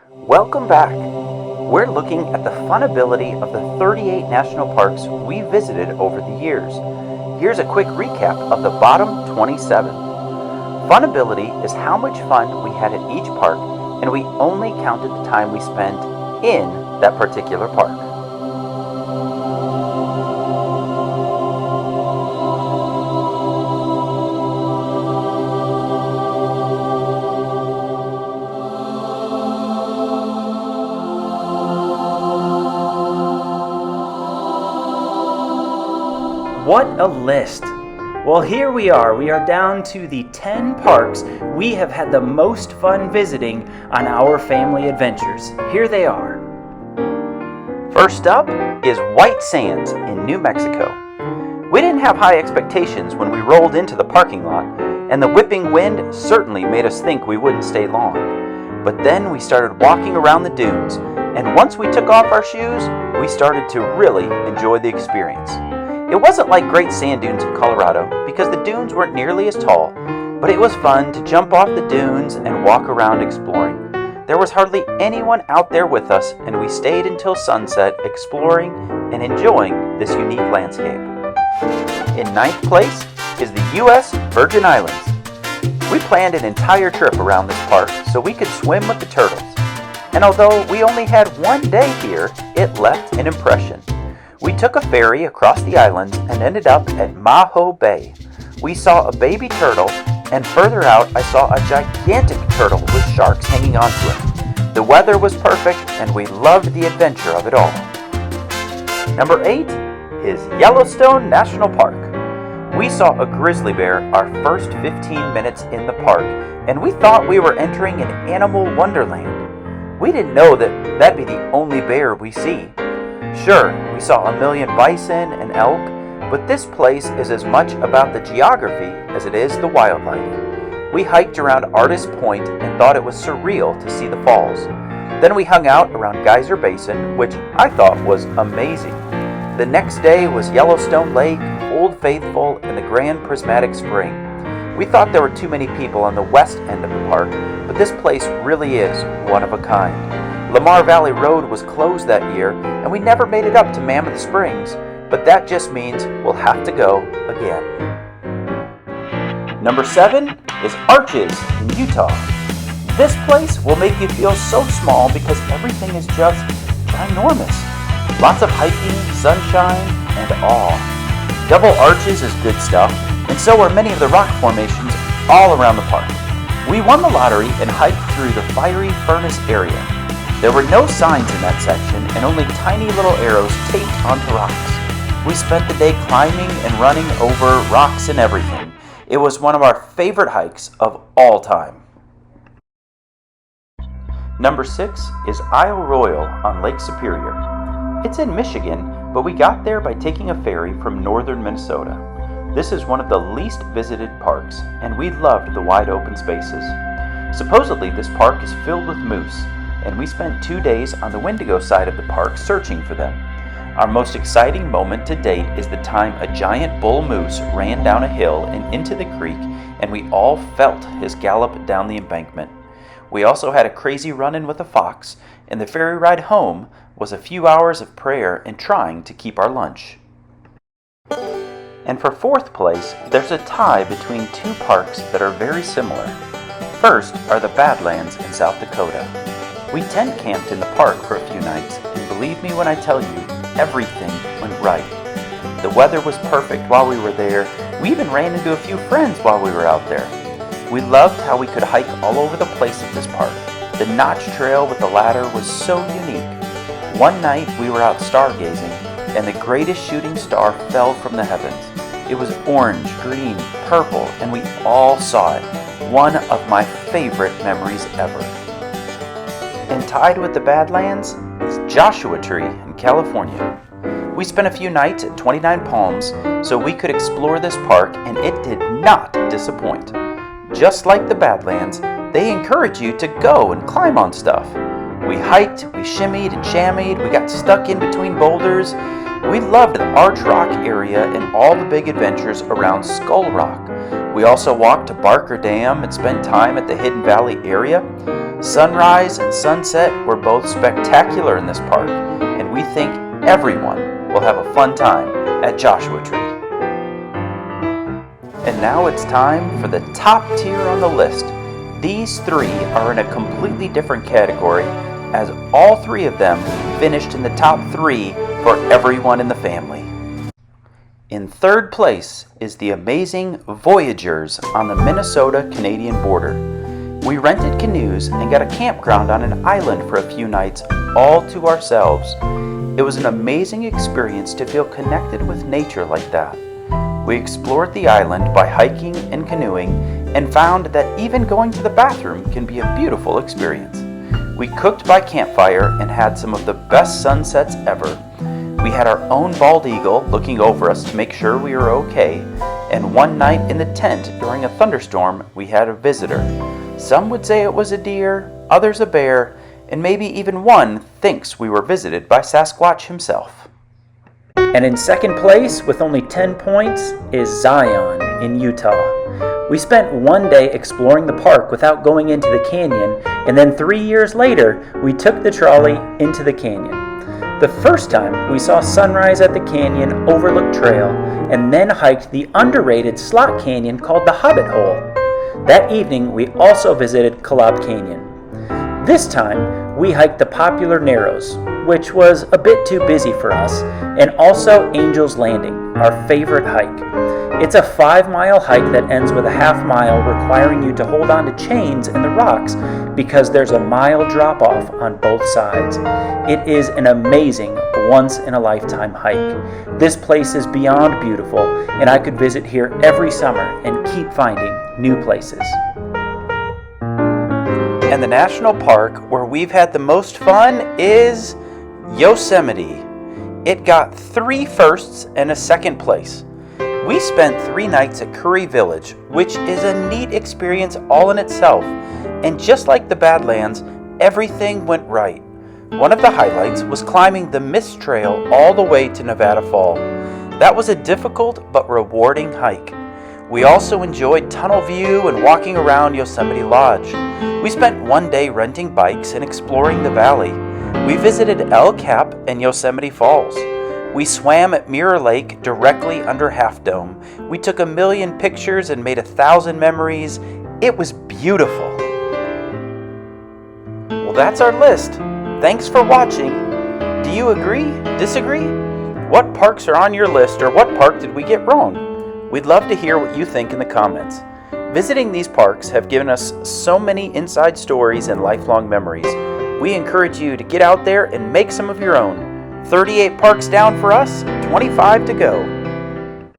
Welcome back. We're looking at the funability of the 38 national parks we visited over the years. Here's a quick recap of the bottom 27. Funability is how much fun we had at each park, and we only counted the time we spent in that particular park. What a list! Well, here we are. We are down to the 10 parks we have had the most fun visiting on our family adventures. Here they are. First up is White Sands in New Mexico. We didn't have high expectations when we rolled into the parking lot, and the whipping wind certainly made us think we wouldn't stay long. But then we started walking around the dunes, and once we took off our shoes, we started to really enjoy the experience. It wasn't like Great Sand Dunes in Colorado because the dunes weren't nearly as tall, but it was fun to jump off the dunes and walk around exploring. There was hardly anyone out there with us, and we stayed until sunset exploring and enjoying this unique landscape. In ninth place is the U.S. Virgin Islands. We planned an entire trip around this park so we could swim with the turtles. And although we only had one day here, it left an impression. We took a ferry across the islands and ended up at Maho Bay. We saw a baby turtle, and further out I saw a gigantic turtle with sharks hanging onto him. The weather was perfect, and we loved the adventure of it all. Number 8 is Yellowstone National Park. We saw a grizzly bear our first 15 minutes in the park, and we thought we were entering an animal wonderland. We didn't know that that'd be the only bear we see. Sure, we saw a million bison and elk, but this place is as much about the geography as it is the wildlife. We hiked around Artist Point and thought it was surreal to see the falls. Then we hung out around Geyser Basin, which I thought was amazing. The next day was Yellowstone Lake, Old Faithful, and the Grand Prismatic Spring. We thought there were too many people on the west end of the park, but this place really is one of a kind. Lamar Valley Road was closed that year, and we never made it up to Mammoth Springs, but that just means we'll have to go again. Number 7 is Arches in Utah. This place will make you feel so small because everything is just ginormous. Lots of hiking, sunshine, and awe. Double Arches is good stuff, and so are many of the rock formations all around the park. We won the lottery and hiked through the Fiery Furnace area. There were no signs in that section and only tiny little arrows taped onto rocks. We spent the day climbing and running over rocks and everything. It was one of our favorite hikes of all time. Number 6 is Isle Royal on Lake Superior. It's in Michigan, but we got there by taking a ferry from northern Minnesota. This is one of the least visited parks, and we loved the wide open spaces. Supposedly this park is filled with moose, and we spent 2 days on the Wendigo side of the park searching for them. Our most exciting moment to date is the time a giant bull moose ran down a hill and into the creek, and we all felt his gallop down the embankment. We also had a crazy run-in with a fox, and the ferry ride home was a few hours of prayer and trying to keep our lunch. And for 4th place, there's a tie between 2 parks that are very similar. First are the Badlands in South Dakota. We tent camped in the park for a few nights, and believe me when I tell you, everything went right. The weather was perfect while we were there. We even ran into a few friends while we were out there. We loved how we could hike all over the place at this park. The Notch Trail with the ladder was so unique. One night we were out stargazing, and the greatest shooting star fell from the heavens. It was orange, green, purple, and we all saw it. One of my favorite memories ever. And tied with the Badlands is Joshua Tree in California. We spent a few nights at 29 Palms so we could explore this park, and it did not disappoint. Just like the Badlands, they encourage you to go and climb on stuff. We hiked, we shimmied and shammied, we got stuck in between boulders. We loved the Arch Rock area and all the big adventures around Skull Rock. We also walked to Barker Dam and spent time at the Hidden Valley area. Sunrise and sunset were both spectacular in this park, and we think everyone will have a fun time at Joshua Tree. And now it's time for the top tier on the list. These three are in a completely different category, as all three of them finished in the top 3 for everyone in the family. In third place is the amazing Voyagers on the Minnesota-Canadian border. We rented canoes and got a campground on an island for a few nights all to ourselves. It was an amazing experience to feel connected with nature like that. We explored the island by hiking and canoeing and found that even going to the bathroom can be a beautiful experience. We cooked by campfire and had some of the best sunsets ever. We had our own bald eagle looking over us to make sure we were okay, and one night in the tent during a thunderstorm we had a visitor. Some would say it was a deer, others a bear, and maybe even one thinks we were visited by Sasquatch himself. And in second place, with only 10 points, is Zion in Utah. We spent one day exploring the park without going into the canyon, and then 3 years later, we took the trolley into the canyon. The first time, we saw sunrise at the Canyon Overlook Trail, and then hiked the underrated slot canyon called the Hobbit Hole. That evening, we also visited Kolob Canyon. This time, we hiked the popular Narrows, which was a bit too busy for us, and also Angel's Landing, our favorite hike. It's a 5-mile hike that ends with a half-mile requiring you to hold on to chains in the rocks because there's a mile drop-off on both sides. It is an amazing, once-in-a-lifetime hike. This place is beyond beautiful, and I could visit here every summer and keep finding new places. And the national park where we've had the most fun is Yosemite. It got 3 firsts and a second place. We spent 3 nights at Curry Village, which is a neat experience all in itself. And just like the Badlands, everything went right. One of the highlights was climbing the Mist Trail all the way to Nevada Fall. That was a difficult but rewarding hike. We also enjoyed tunnel view and walking around Yosemite Lodge. We spent one day renting bikes and exploring the valley. We visited El Cap and Yosemite Falls. We swam at Mirror Lake directly under Half Dome. We took 1 million pictures and made 1,000 memories. It was beautiful. Well, that's our list. Thanks for watching. Do you agree? Disagree? What parks are on your list, or what park did we get wrong? We'd love to hear what you think in the comments. Visiting these parks have given us so many inside stories and lifelong memories. We encourage you to get out there and make some of your own. 38 parks down for us, 25 to go.